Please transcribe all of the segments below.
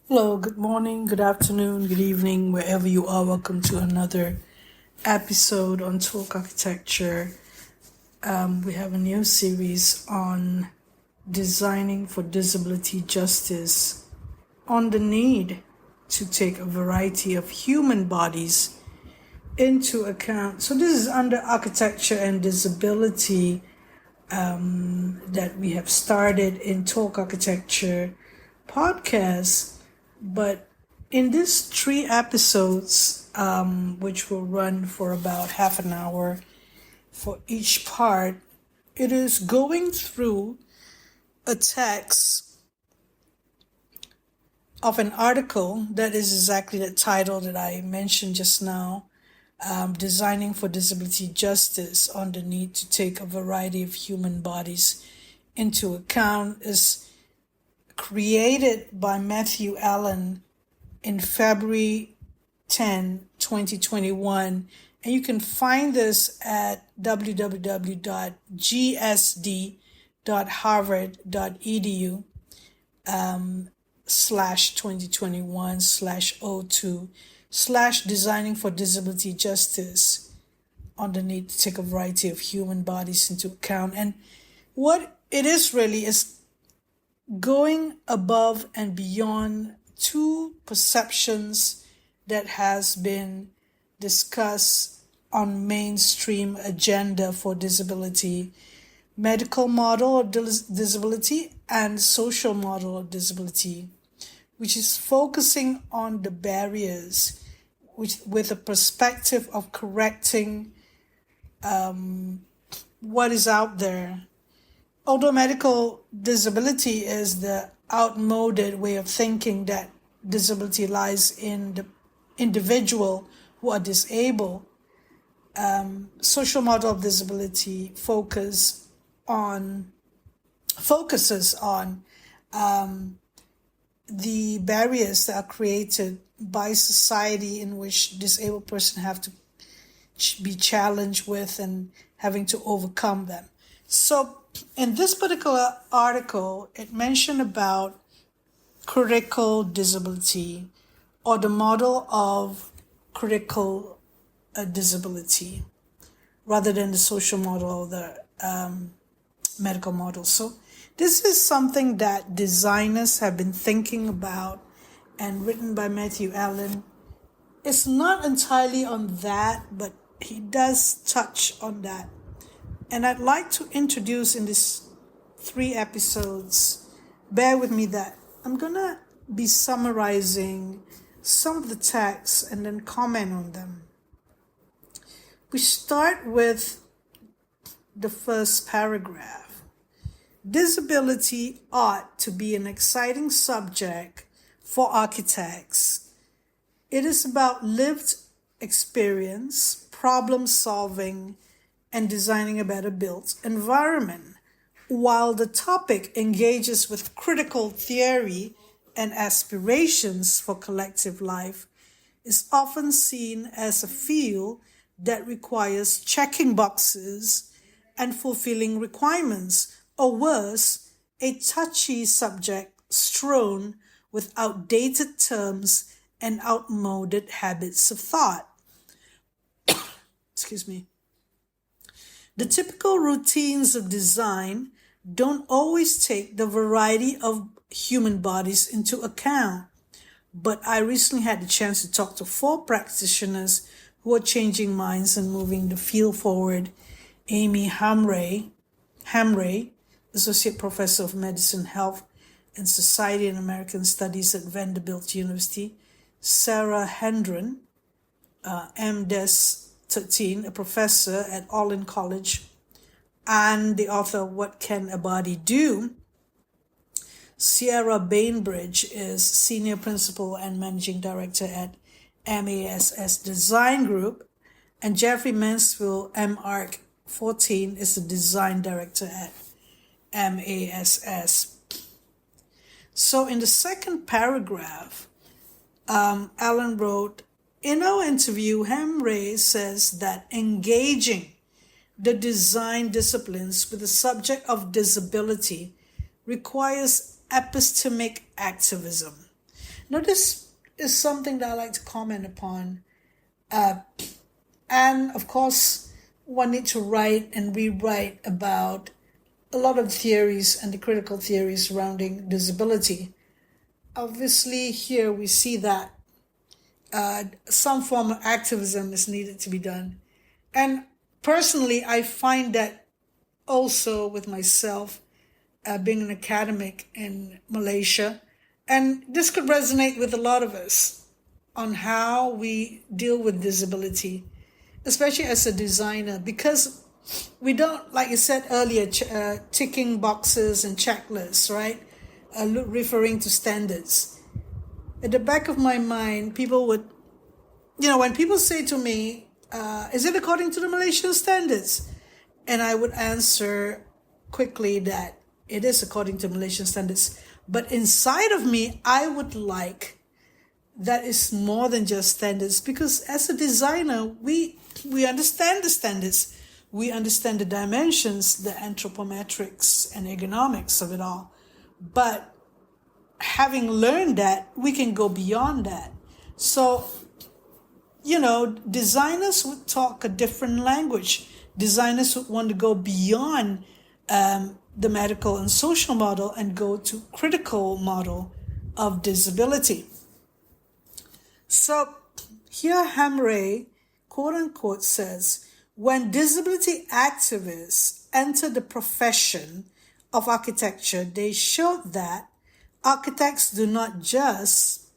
Hello, good morning, good afternoon, good evening, wherever you are. Welcome to another episode on Talk Architecture. We have a new series on designing for disability justice, on the need to take a variety of human bodies into account. So this is under architecture and disability that we have started in Talk Architecture podcast. But in these 3 episodes, which will run for about half an hour for each part, it is going through a text of an article that is exactly the title that I mentioned just now, Designing for Disability Justice on the Need to Take a Variety of Human Bodies into Account, is created by Matthew Allen in February 10, 2021. And you can find this at www.gsd.harvard.edu /2021/02/designing for disability justice on the need to take a variety of human bodies into account. And what it is really is going above and beyond two perceptions that has been discussed on mainstream agenda for disability: medical model of disability and social model of disability, which is focusing on the barriers with a perspective of correcting what is out there. Although medical disability is the outmoded way of thinking that disability lies in the individual who are disabled, social model of disability focuses on the barriers that are created by society in which disabled person have to be challenged with and having to overcome them. So in this particular article, it mentioned about critical disability, or the model of critical disability, rather than the social model or the medical model. So this is something that designers have been thinking about and written by Matthew Allen. It's not entirely on that, but he does touch on that. And I'd like to introduce in these 3 episodes, bear with me that I'm going to be summarizing some of the texts and then comment on them. We start with the first paragraph. Disability ought to be an exciting subject for architects. It is about lived experience, problem solving, and designing a better built environment. While the topic engages with critical theory and aspirations for collective life, is often seen as a field that requires checking boxes and fulfilling requirements, or worse, a touchy subject strewn with outdated terms and outmoded habits of thought. Excuse me. The typical routines of design don't always take the variety of human bodies into account. But I recently had the chance to talk to 4 practitioners who are changing minds and moving the field forward. Amy Hamray, Associate Professor of Medicine, Health and Society and American Studies at Vanderbilt University. Sarah Hendren, MDes 13, a professor at Olin College, and the author of What Can a Body Do? Sierra Bainbridge is Senior Principal and Managing Director at MASS Design Group, and Jeffrey Mansfield, MArch 14, is the Design Director at MASS. So in the second paragraph, Alan wrote, in our interview, Hamray says that engaging the design disciplines with the subject of disability requires epistemic activism. Now, this is something that I like to comment upon. And of course, one needs to write and rewrite about a lot of theories and the critical theories surrounding disability. Obviously, here we see that some form of activism is needed to be done. And personally, I find that also with myself, being an academic in Malaysia, and this could resonate with a lot of us on how we deal with disability, especially as a designer, because we don't, like you said earlier, ticking boxes and checklists, right? Referring to standards. At the back of my mind, people would, when people say to me, is it according to the Malaysian standards? And I would answer quickly that it is according to Malaysian standards. But inside of me, I would like that is more than just standards, because as a designer, we understand the standards. We understand the dimensions, the anthropometrics and ergonomics of it all. But having learned that, we can go beyond that. So, designers would talk a different language. Designers would want to go beyond the medical and social model and go to critical model of disability. So here Hamre, quote unquote, says, when disability activists entered the profession of architecture, they showed that architects do not just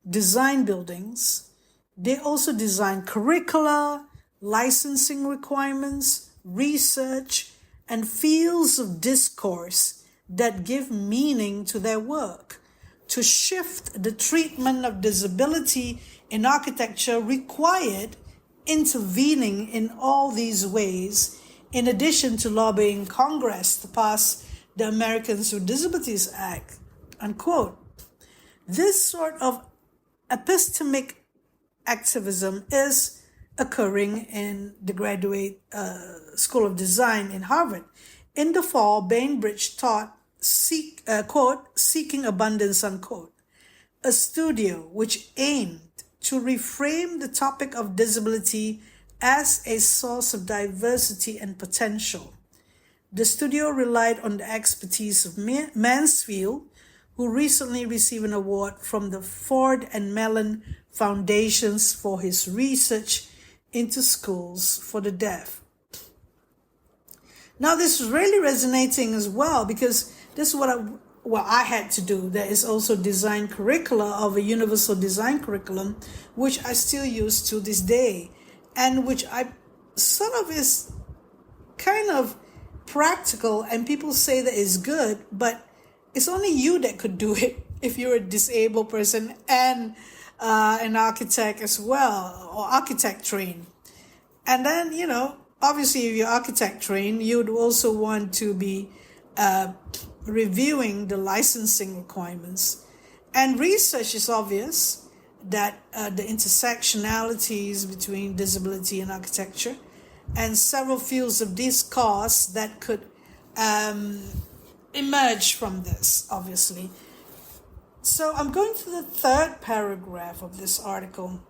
design buildings, they also design curricula, licensing requirements, research, and fields of discourse that give meaning to their work. To shift the treatment of disability in architecture required intervening in all these ways, in addition to lobbying Congress to pass the Americans with Disabilities Act, unquote. This sort of epistemic activism is occurring in the Graduate School of Design in Harvard. In the fall, Bainbridge taught, Seeking Abundance, unquote, a studio which aimed to reframe the topic of disability as a source of diversity and potential. The studio relied on the expertise of Mansfield, who recently received an award from the Ford and Mellon Foundations for his research into schools for the deaf. Now, this is really resonating as well, because this is what I had to do. There is also design curricula of a universal design curriculum, which I still use to this day, and which I sort of is kind of practical, and people say that it's good, but it's only you that could do it if you're a disabled person and an architect as well, or architect trained. And then, obviously, if you're architect trained, you would also want to be reviewing the licensing requirements. And research is obvious that the intersectionalities between disability and architecture, and several fields of discourse that could emerge from this, obviously. So I'm going to the third paragraph of this article.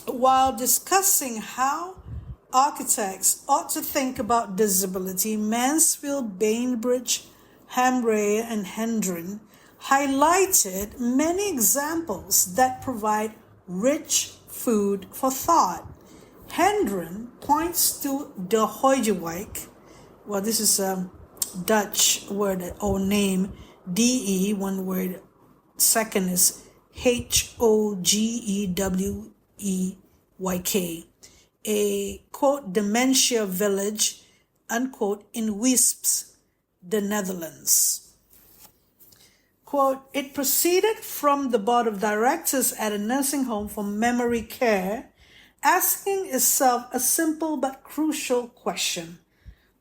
While discussing how architects ought to think about disability, Mansfield, Bainbridge, Hamre, and Hendren highlighted many examples that provide rich food for thought. Hendren points to de Hooydonk. Well, this is a Dutch word or name, DE, one word. Second is Hoogeweyk, a, quote, dementia village, unquote, in Wisps, the Netherlands. Quote, it proceeded from the board of directors at a nursing home for memory care, asking itself a simple but crucial question.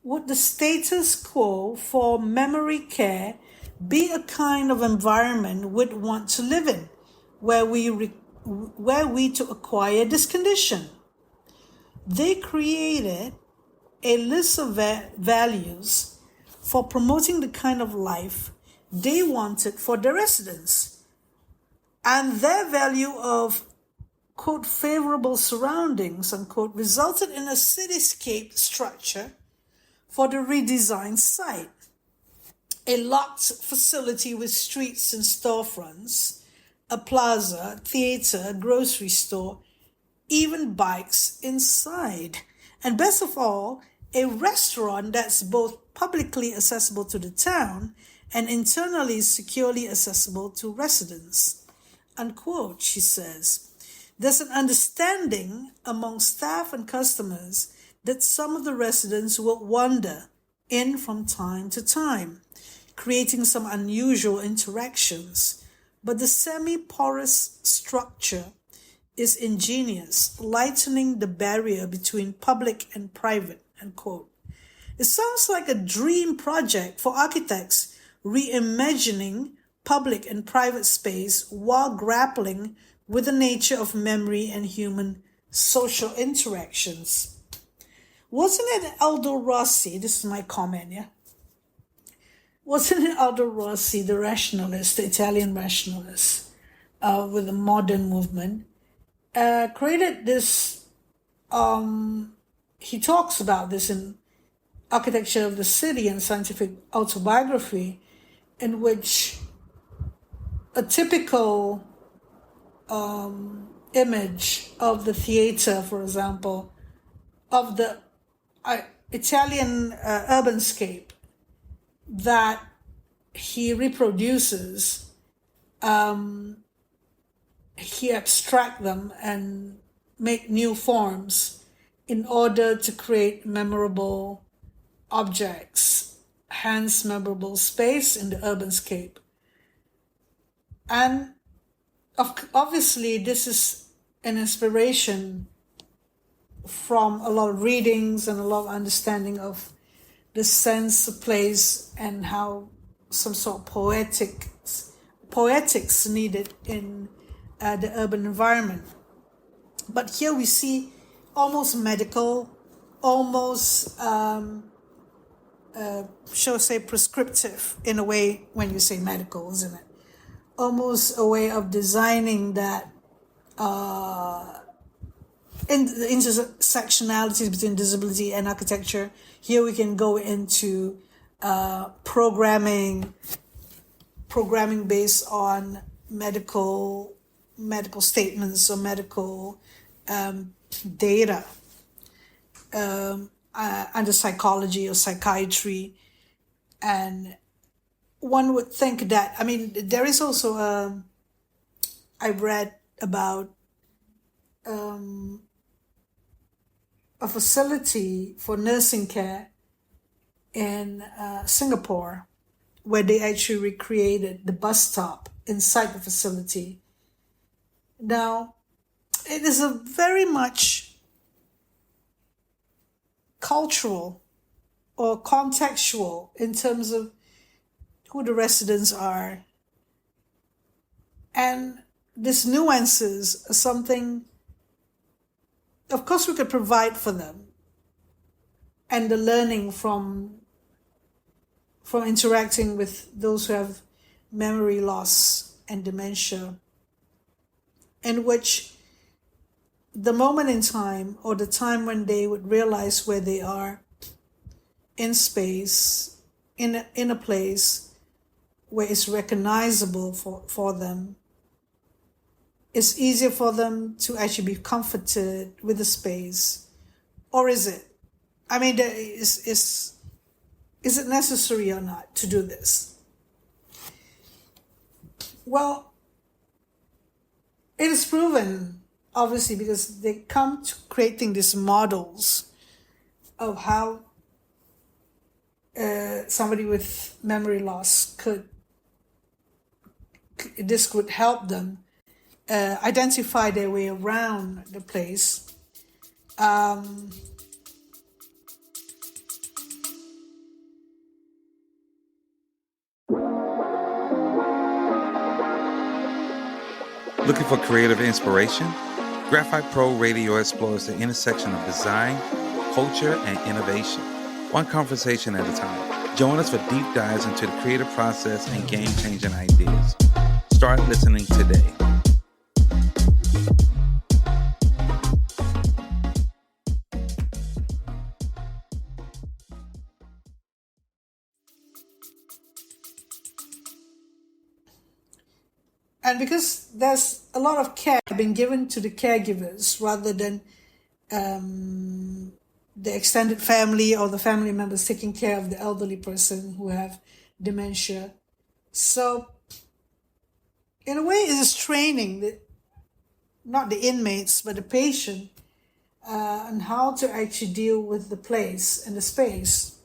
Would the status quo for memory care be a kind of environment we'd want to live in, where we to acquire this condition? They created a list of values for promoting the kind of life they wanted for their residents. And their value of, quote, favorable surroundings, unquote, resulted in a cityscape structure for the redesigned site. A locked facility with streets and storefronts, a plaza, theater, grocery store, even bikes inside. And best of all, a restaurant that's both publicly accessible to the town and internally securely accessible to residents. Unquote, she says. There's an understanding among staff and customers that some of the residents will wander in from time to time, creating some unusual interactions. But the semi-porous structure is ingenious, lightening the barrier between public and private, unquote. It sounds like a dream project for architects reimagining public and private space while grappling with the nature of memory and human social interactions. Wasn't it Aldo Rossi, this is my comment, yeah? Wasn't it Aldo Rossi, the rationalist, the Italian rationalist, with the modern movement, created this, he talks about this in Architecture of the City and Scientific Autobiography, in which a typical image of the theater, for example, of the Italian urbanscape that he reproduces, he abstract them and make new forms in order to create memorable objects, hence memorable space in the urbanscape. And obviously this is an inspiration from a lot of readings and a lot of understanding of the sense of place and how some sort of poetics needed in the urban environment. But here we see almost medical, almost, shall I say, prescriptive in a way when you say medical, isn't it? Almost a way of designing that in the intersectionalities between disability and architecture. Here we can go into programming based on medical statements or medical data under psychology or psychiatry. And one would think that, I mean, there is also I read about a facility for nursing care in Singapore, where they actually recreated the bus stop inside the facility. Now, it is a very much cultural or contextual in terms of who the residents are. And these nuances are something, of course, we could provide for them. And the learning from interacting with those who have memory loss and dementia, in which the moment in time or the time when they would realize where they are in space, in a place where it's recognizable for them, it's easier for them to actually be comforted with the space. Or is it? I mean, is it necessary or not to do this? Well, it is proven, obviously, because they come to creating these models of how somebody with memory loss this could help them identify their way around the place. Looking for creative inspiration? Graphite Pro Radio explores the intersection of design, culture, and innovation, one conversation at a time. Join us for deep dives into the creative process and game-changing ideas. Start listening today. And because there's a lot of care being given to the caregivers rather than the extended family or the family members taking care of the elderly person who have dementia. So in a way, it is training not the inmates, but the patient on how to actually deal with the place and the space.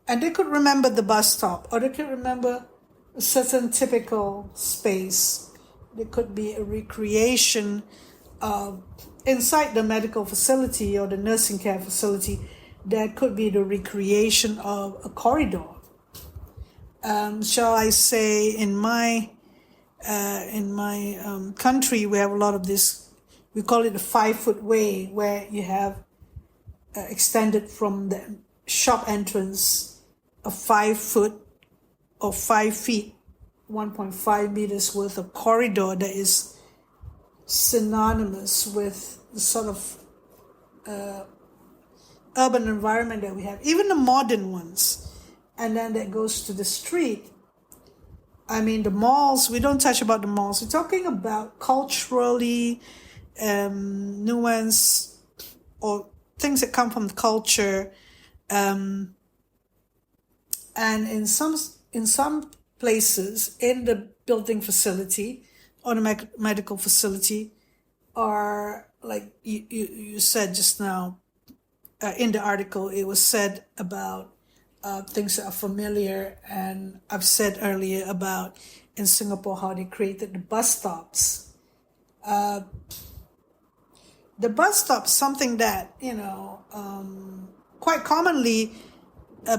And they could remember the bus stop, or they could remember a certain typical space. There could be a recreation inside the medical facility or the nursing care facility. There could be the recreation of a corridor. Shall I say, in my country, we have a lot of this. We call it a 5-foot way, where you have extended from the shop entrance a 5 foot or 5 feet, 1.5 meters worth of corridor that is synonymous with the sort of urban environment that we have, even the modern ones. And then that goes to the street. I mean, the malls, we don't touch about the malls. We're talking about culturally nuance or things that come from the culture. And in some places in the building facility or the medical facility are, like you said just now, in the article, it was said about things that are familiar, and I've said earlier about in Singapore how they created the bus stops. The bus stop, something that, quite commonly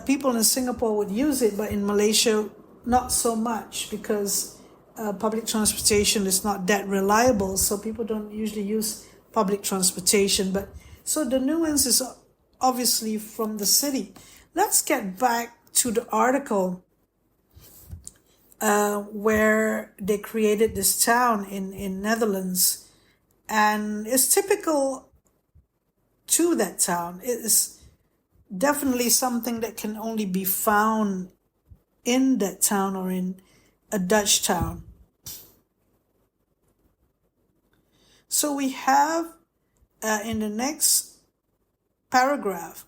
people in Singapore would use it, but in Malaysia not so much, because public transportation is not that reliable, so people don't usually use public transportation. But so the nuance is obviously from the city. Let's get back to the article where they created this town in Netherlands, and it's typical to that town. It is definitely something that can only be found in that town or in a Dutch town. So we have in the next paragraph,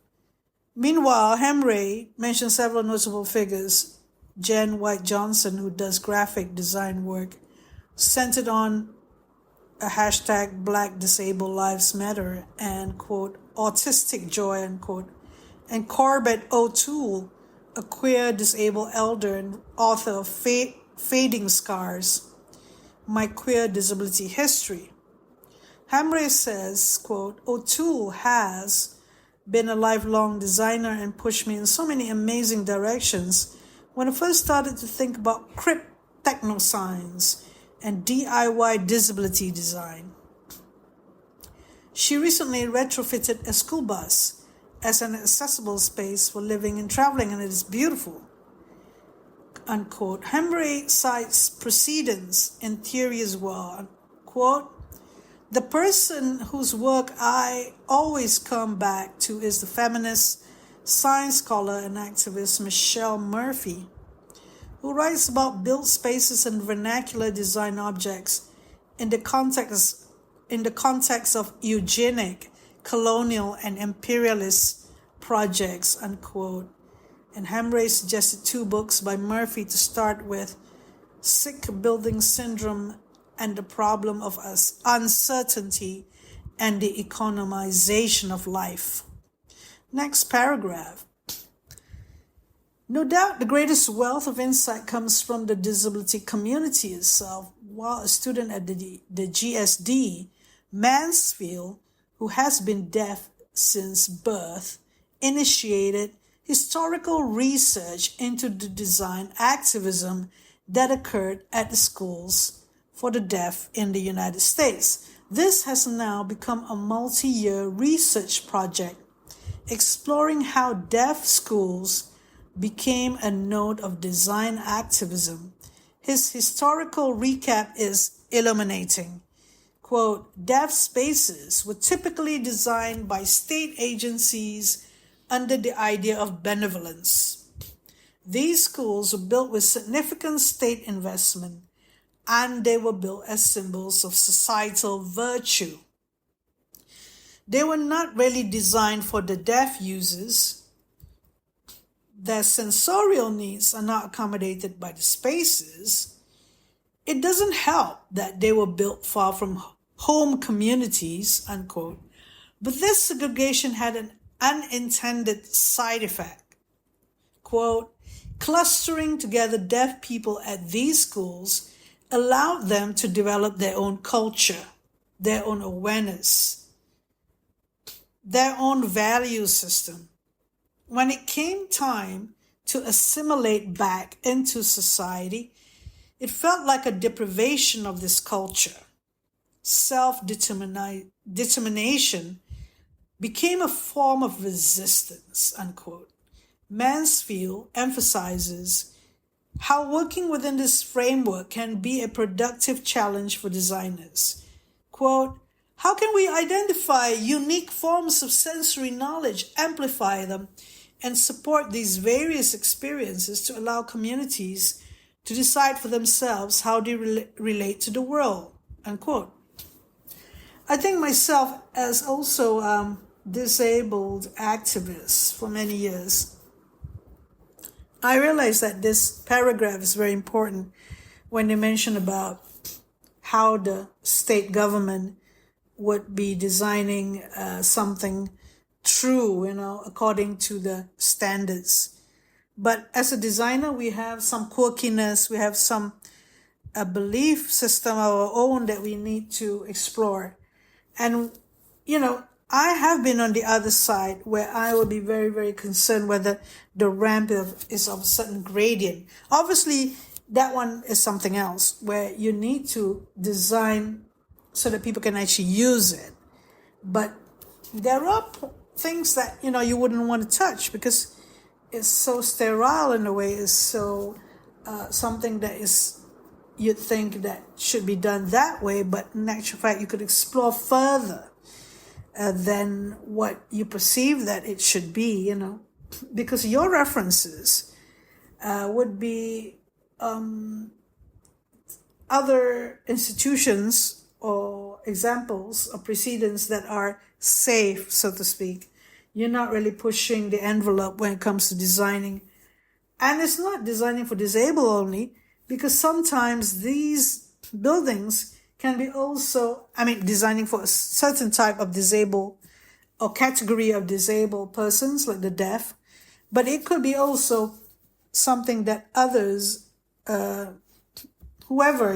meanwhile, Hemray mentions several notable figures. Jen White Johnson, who does graphic design work centered on a hashtag Black Disabled Lives Matter and, quote, autistic joy, unquote. And Corbett O'Toole, a queer disabled elder and author of Fading Scars, My Queer Disability History. Hamre says, quote, O'Toole has been a lifelong designer and pushed me in so many amazing directions. When I first started to think about crypt technoscience and DIY disability design, she recently retrofitted a school bus as an accessible space for living and traveling, and it is beautiful, unquote. Hemray cites precedents in theory as well, quote, the person whose work I always come back to is the feminist science scholar and activist Michelle Murphy, who writes about built spaces and vernacular design objects in the context of eugenic, colonial, and imperialist projects, unquote. And Hemray suggested 2 books by Murphy to start with: Sick Building Syndrome and the Problem of Uncertainty and the Economization of Life. Next paragraph. No doubt the greatest wealth of insight comes from the disability community itself. While a student at the GSD, Mansfield, who has been deaf since birth, initiated historical research into the design activism that occurred at the schools for the deaf in the United States. This has now become a multi-year research project exploring how deaf schools became a node of design activism. His historical recap is illuminating. Quote, deaf spaces were typically designed by state agencies under the idea of benevolence. These schools were built with significant state investment, and they were built as symbols of societal virtue. They were not really designed for the deaf users. Their sensorial needs are not accommodated by the spaces. It doesn't help that they were built far from home communities, unquote. But this segregation had an unintended side effect. Quote, clustering together deaf people at these schools allowed them to develop their own culture, their own awareness, their own value system. When it came time to assimilate back into society, it felt like a deprivation of this culture. Self-determination became a form of resistance, unquote. Mansfield emphasizes how working within this framework can be a productive challenge for designers. Quote, how can we identify unique forms of sensory knowledge, amplify them, and support these various experiences to allow communities to decide for themselves how they relate to the world, unquote. I think myself, as also disabled activist for many years, I realized that this paragraph is very important when they mention about how the state government would be designing something true, according to the standards. But as a designer, we have some quirkiness, we have some belief system of our own that we need to explore. And, I have been on the other side where I will be very, very concerned whether the ramp is of a certain gradient. Obviously, that one is something else where you need to design so that people can actually use it. But there are things that, you wouldn't want to touch because it's so sterile in a way. It's so something that is, you'd think that should be done that way, but in actual fact, you could explore further than what you perceive that it should be, because your references would be other institutions or examples or precedents that are safe, so to speak. You're not really pushing the envelope when it comes to designing. And it's not designing for disabled only, because sometimes these buildings can be also, designing for a certain type of disabled or category of disabled persons like the deaf, but it could be also something that others, whoever,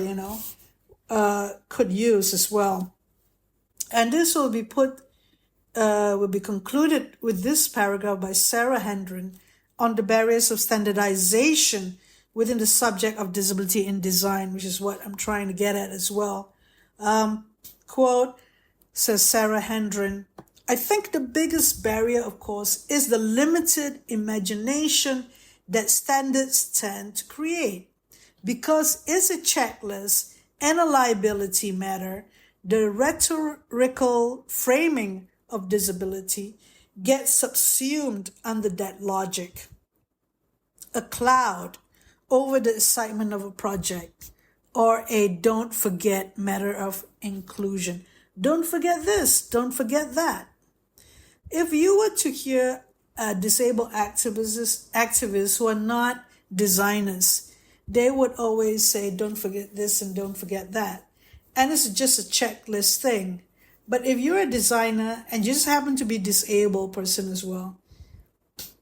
could use as well. And this will be concluded with this paragraph by Sarah Hendren on the barriers of standardization within the subject of disability in design, which is what I'm trying to get at as well. Quote, says Sarah Hendren, I think the biggest barrier, of course, is the limited imagination that standards tend to create. Because it's a checklist and a liability matter, the rhetorical framing of disability gets subsumed under that logic. A cloud over the excitement of a project, or a don't forget matter of inclusion. Don't forget this, don't forget that. If you were to hear disabled activists who are not designers, they would always say, don't forget this and don't forget that. And it's just a checklist thing. But if you're a designer and you just happen to be a disabled person as well,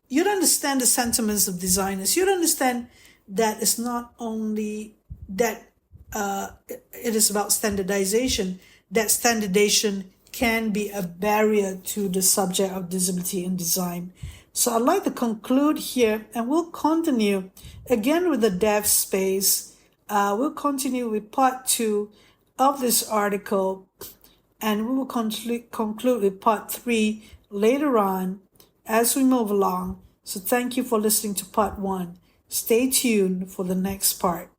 you'd understand the sentiments of designers. You'd understand that it's not only that it is about standardization, that standardization can be a barrier to the subject of disability in design. So I'd like to conclude here, and we'll continue again with the deaf space. We'll continue with part 2 of this article, and we will conclude with part 3 later on as we move along. So thank you for listening to part 1. Stay tuned for the next part.